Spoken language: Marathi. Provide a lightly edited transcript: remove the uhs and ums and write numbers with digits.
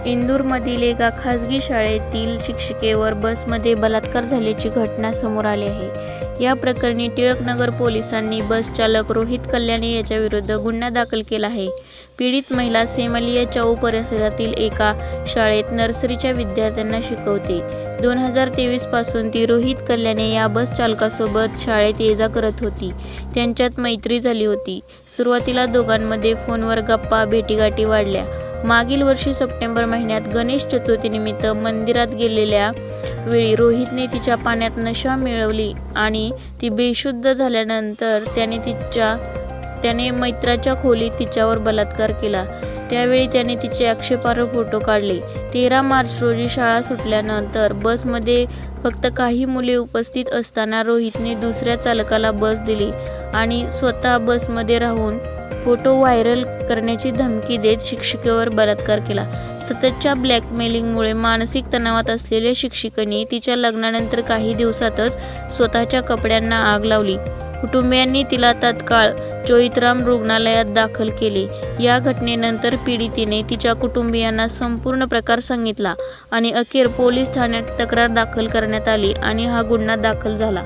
इंदूरमधील एका खासगी शाळेतील शिक्षिकेवर बसमध्ये बलात्कार झाल्याची घटना समोर आली आहे. या प्रकरणी टिळकनगर पोलिसांनी बस चालक रोहित कल्याणे याच्याविरुद्ध गुन्हा दाखल केला आहे. पीडित महिला सेमालिया चाऊ परिसरातील एका शाळेत नर्सरीच्या विद्यार्थ्यांना शिकवते. 2023 पासून ती रोहित कल्याणे या बस चालकासोबत शाळेत ये-जा करत होती. त्यांच्यात मैत्री झाली होती. सुरुवातीला दोघांमध्ये फोनवर गप्पा भेटीगाठी वाढल्या. मागील वर्षी सप्टेंबर महिन्यात गणेश चतुर्थीनिमित्त मंदिरात गेलेल्या वेळी रोहितने तिच्या पाण्यात नशा मिळवली आणि ती बेशुद्ध झाल्यानंतर त्याने मैत्राच्या खोलीत तिच्यावर बलात्कार केला. त्यावेळी त्याने तिचे आक्षेपार्ह फोटो काढले. 13 मार्च रोजी शाळा सुटल्यानंतर बसमध्ये फक्त काही मुले उपस्थित असताना रोहितने दुसऱ्या चालकाला बस दिली आणि स्वतः बसमध्ये राहून फोटो व्हायरल करण्याची धमकी देत शिक्षिकेवर बलात्कार केला. सततच्या ब्लॅकमेलिंगमुळे मानसिक तणावात असलेल्या शिक्षिकेने तिच्या लग्नानंतर काही दिवसातच स्वतःच्या कपड्यांना आग लावली. कुटुंबियांनी तिला तात्काळ चोईथराम रुग्णालयात दाखल केले. या घटनेनंतर पीडितेने तिच्या कुटुंबियांना संपूर्ण प्रकार सांगितला आणि अखेर पोलीस ठाण्यात तक्रार दाखल करण्यात आली आणि हा गुन्हा दाखल झाला.